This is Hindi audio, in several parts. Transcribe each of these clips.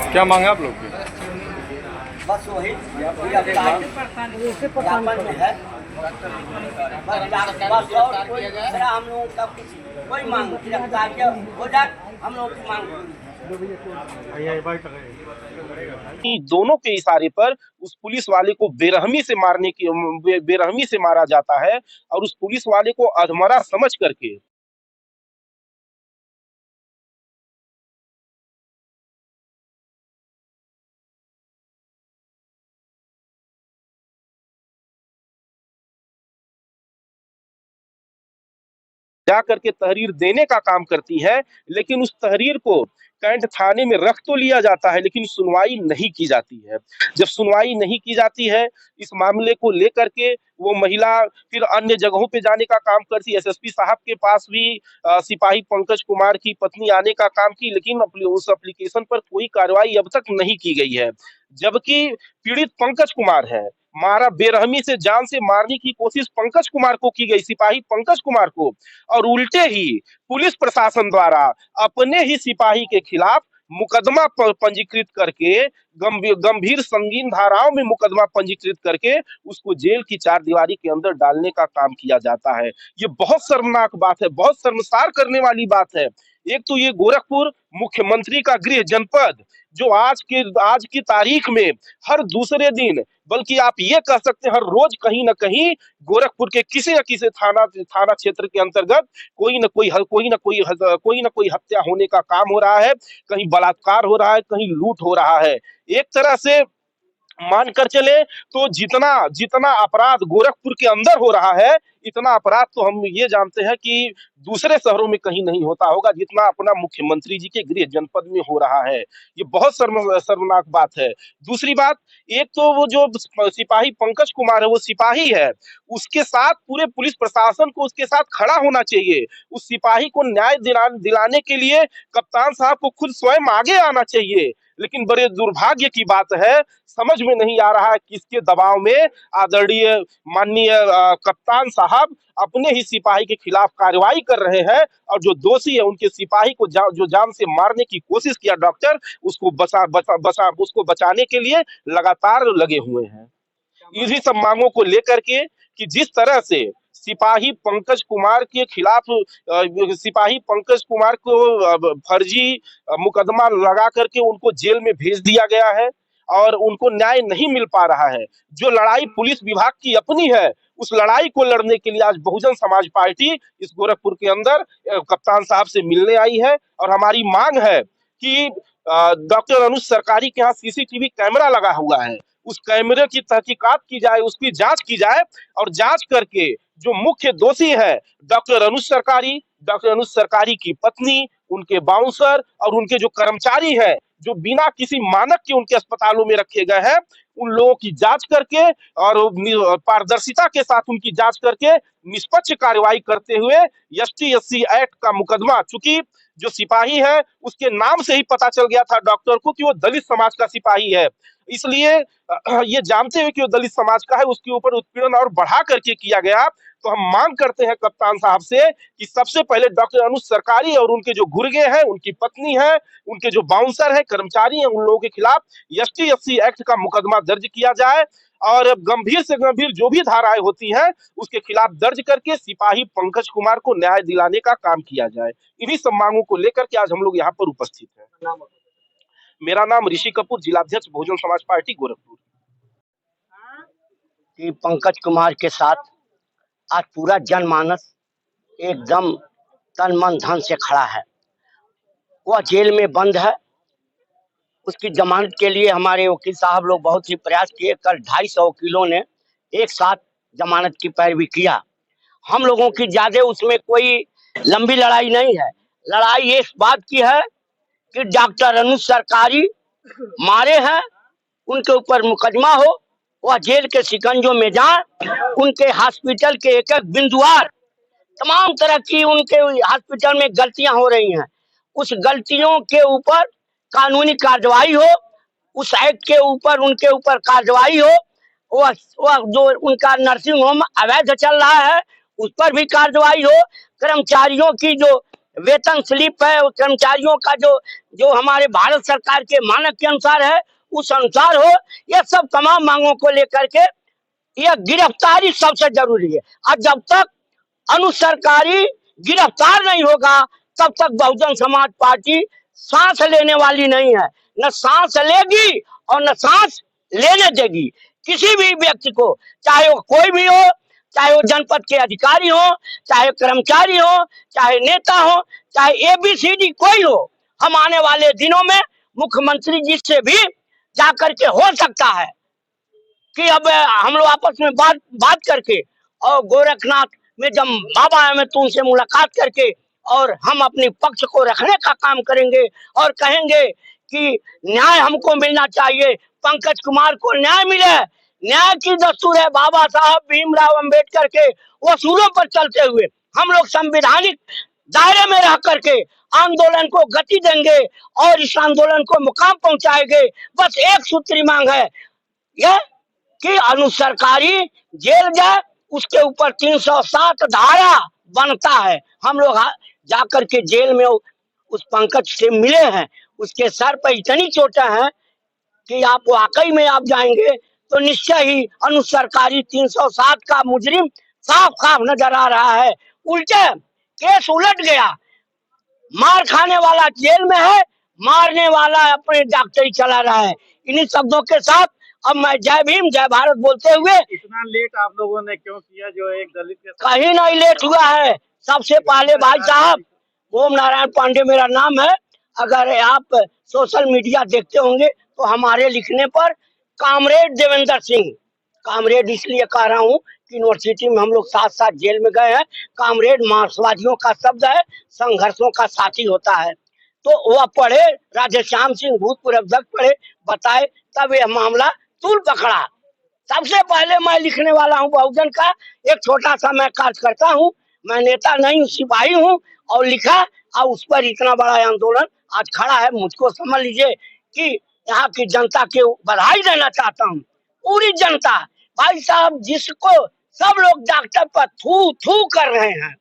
क्या मांगा आप लोग की? बस वही ज्ञापन में है। बस और कोई दूसरा हम लोगों का कुछ कोई मांग गिरफ्तारी हो जाए, हम लोगों की मांग कि दोनों के इशारे पर उस पुलिस वाले को बेरहमी से मारा जाता है और उस पुलिस वाले को अधमरा समझ करके जा करके तहरीर देने का काम करती है। लेकिन उस तहरीर को कैंट थाने में रख तो लिया जाता है, लेकिन सुनवाई नहीं की जाती है। जब सुनवाई नहीं की जाती है, इस मामले को लेकर के वो महिला फिर अन्य जगहों पे जाने का काम करती है। एसएसपी साहब के पास भी सिपाही पंकज कुमार की पत्नी आने का काम की, लेकिन उस एप्लीकेशन पर कोई कार्रवाई अब तक नहीं की गई है। जबकि पीड़ित पंकज कुमार है, मारा बेरहमी से जान से मारने की कोशिश पंकज कुमार को की गई, सिपाही पंकज कुमार को, और उल्टे ही पुलिस प्रशासन द्वारा अपने ही सिपाही के खिलाफ मुकदमा पंजीकृत करके गंभीर संगीन धाराओं में मुकदमा पंजीकृत करके उसको जेल की चारदीवारी के अंदर डालने का काम किया जाता है। ये बहुत शर्मनाक बात है, बहुत शर्मसार करने वाली बात है। एक तो ये गोरखपुर मुख्यमंत्री का गृह जनपद, जो आज की तारीख में हर दूसरे दिन, बल्कि आप ये कह सकते हैं हर रोज कहीं ना कहीं गोरखपुर के किसी न किसी थाना क्षेत्र के अंतर्गत कोई ना कोई हत्या होने का काम हो रहा है, कहीं बलात्कार हो रहा है, कहीं लूट हो रहा है। एक तरह से मानकर चले तो जितना जितना अपराध गोरखपुर के अंदर हो रहा है, इतना अपराध तो हम ये जानते हैं कि दूसरे शहरों में कहीं नहीं होता होगा, जितना अपना मुख्यमंत्री जी के गृह जनपद में हो रहा है। ये बहुत शर्मनाक बात है। दूसरी बात, एक तो वो जो सिपाही पंकज कुमार है, वो सिपाही है, उसके साथ पूरे पुलिस प्रशासन को उसके साथ खड़ा होना चाहिए। उस सिपाही को न्याय दिलाने के लिए कप्तान साहब को खुद स्वयं आगे आना चाहिए। लेकिन बड़े दुर्भाग्य की बात है, समझ में नहीं आ रहा है किसके दबाव में आदरणीय माननीय कप्तान साहब अपने ही सिपाही के खिलाफ कार्रवाई कर रहे हैं, और जो दोषी है उनके सिपाही को जो जान से मारने की कोशिश किया डॉक्टर, उसको बचाने के लिए लगातार लगे हुए हैं। इन्हीं सब मांगों को लेकर के कि जिस तरह से सिपाही पंकज कुमार के खिलाफ सिपाही पंकज कुमार को फर्जी मुकदमा लगा करके उनको जेल में भेज दिया गया है और उनको न्याय नहीं मिल पा रहा है। जो लड़ाई पुलिस विभाग की अपनी है, उस लड़ाई को लड़ने के लिए आज बहुजन समाज पार्टी इस गोरखपुर के अंदर कप्तान साहब से मिलने आई है। और हमारी मांग है कि डॉक्टर अनुज सरकारी के यहाँ सीसीटीवी कैमरा लगा हुआ है, उस कैमरे की तहकीकात की जाए, उसकी जांच की जाए, और जांच करके जो मुख्य दोषी है डॉक्टर अनुज सरकारी की पत्नी, उनके बाउंसर और उनके जो कर्मचारी हैं, जो बिना किसी मानक के उनके अस्पतालों में रखे गए हैं, उन लोगों की जांच करके और पारदर्शिता के साथ उनकी जांच करके निष्पक्ष कार्रवाई करते हुए एसटी/एससी एक्ट का मुकदमा, चूंकि जो सिपाही है उसके नाम से ही पता चल गया था डॉक्टर को कि वो दलित समाज का सिपाही है, इसलिए ये जानते हुए कि वो दलित समाज का है, उसके ऊपर उत्पीड़न और बढ़ा करके किया गया। तो हम मांग करते हैं कप्तान साहब से कि सबसे पहले डॉक्टर अनुज सरकारी और उनके जो गुर्गे हैं, उनकी पत्नी है, उनके जो बाउंसर है, कर्मचारी हैं, उन लोगों के खिलाफ एसटी/एससी एक्ट का मुकदमा दर्ज किया जाए और गंभीर से गंभीर जो भी धाराएं होती हैं उसके खिलाफ दर्ज करके सिपाही पंकज कुमार को न्याय दिलाने का काम किया जाए। इन्हीं सब मांगों को लेकर के आज हम लोग यहाँ पर उपस्थित हैं। मेरा नाम ऋषि कपूर, जिलाध्यक्ष बहुजन समाज पार्टी गोरखपुर। कि पंकज कुमार के साथ आज पूरा जनमानस एकदम तन मन धन से खड़ा है। वह जेल में बंद है, उसकी जमानत के लिए हमारे वकील साहब लोग बहुत ही प्रयास किए। कल 250 वकीलों ने एक साथ जमानत की पैरवी किया। हम लोगों की ज्यादा उसमें कोई लंबी लड़ाई नहीं है। लड़ाई इस बात की है कि डॉक्टर अनुज सरकारी मारे हैं, उनके ऊपर मुकदमा हो, वह जेल के शिकंजों में जाए, उनके हॉस्पिटल के एक एक बिंदुवार तमाम तरह की उनके हॉस्पिटल में गलतियां हो रही हैं, उस गलतियों के ऊपर कानूनी कार्रवाई हो, उस एक्ट के ऊपर उनके ऊपर कार्रवाई हो। वह जो उनका नर्सिंग होम अवैध चल रहा है उस पर भी कार्रवाई हो। कर्मचारियों की जो वेतन स्लिप है, वो कर्मचारियों का जो जो हमारे भारत सरकार के मानक के अनुसार है, उस अनुसार हो। यह सब तमाम मांगों को लेकर के यह गिरफ्तारी सबसे जरूरी है। और जब तक अनुसरकारी गिरफ्तार नहीं होगा, तब तक बहुजन समाज पार्टी सांस लेने वाली नहीं है। न सांस लेगी और न सांस लेने देगी किसी भी व्यक्ति को, चाहे वो कोई भी हो, चाहे वो जनपद के अधिकारी हो, चाहे कर्मचारी हो, चाहे नेता हो, चाहे एबीसीडी कोई हो। हम आने वाले दिनों में मुख्यमंत्री जी से भी जाकर के हो सकता है कि अब हम लोग आपस में बात करके और गोरखनाथ में जब बाबा आए तो उनसे मुलाकात करके और हम अपने पक्ष को रखने का काम करेंगे और कहेंगे कि न्याय हमको मिलना चाहिए, पंकज कुमार को न्याय मिले। न्याय की दस्तूर है बाबा साहब भीमराव अंबेडकर के उसूलों पर चलते हुए हम लोग संवैधानिक दायरे में रह करके आंदोलन को गति देंगे और इस आंदोलन को मुकाम पहुंचाएंगे। बस एक सूत्री मांग है यह कि अनुसरकारी जेल जाए, उसके ऊपर 307 धारा बनता है। हम लोग जाकर के जेल में उस पंकज से मिले हैं, उसके सर पर इतनी चोटें हैं कि आप वाकई में आप जाएंगे तो निश्चय ही अनुसरकारी 307 का मुजरिम साफ साफ नजर आ रहा है। उल्टे केस उलट गया, मार खाने वाला जेल में है, मारने वाला अपने डॉक्टरी चला रहा है। इन्हीं शब्दों के साथ अब मैं जय भीम जय भारत बोलते हुए, इतना लेट आप लोगों ने क्यों किया? जो एक दलित के कहीं नहीं लेट हुआ है। सबसे पहले भाई साहब, ओम नारायण पांडे मेरा नाम है। अगर आप सोशल मीडिया देखते होंगे तो हमारे लिखने पर कामरेड देवेंद्र सिंह, कामरेड इसलिए कह रहा हूँ कि यूनिवर्सिटी में हम लोग साथ साथ जेल में गए हैं। कामरेड मार्क्सवादियों का शब्द है, संघर्षों का साथी होता है। तो वह पढ़े, राधेश्याम सिंह भूतपूर्व अध्यक्ष पढ़े, बताए, तब यह मामला तूल पकड़ा। सबसे पहले मैं लिखने वाला हूँ बहुजन का, एक छोटा सा मैं कार्य करता हूँ, मैं नेता नहीं सिपाही हूँ, और लिखा और उस पर इतना बड़ा आंदोलन आज खड़ा है। मुझको समझ लीजिए कि यहाँ की जनता के बधाई देना चाहता हूँ, पूरी जनता। भाई साहब, जिसको सब लोग डॉक्टर पर थू थू कर रहे हैं,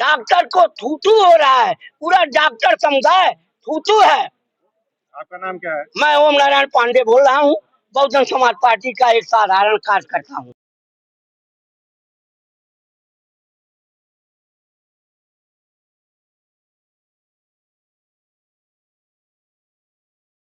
डॉक्टर को थू थू हो रहा है, पूरा डॉक्टर समुदाय थू थू है। आपका नाम क्या है? मैं ओम नारायण पांडे बोल रहा हूँ, बहुजन समाज पार्टी का एक साधारण कार्यकर्ता हूँ।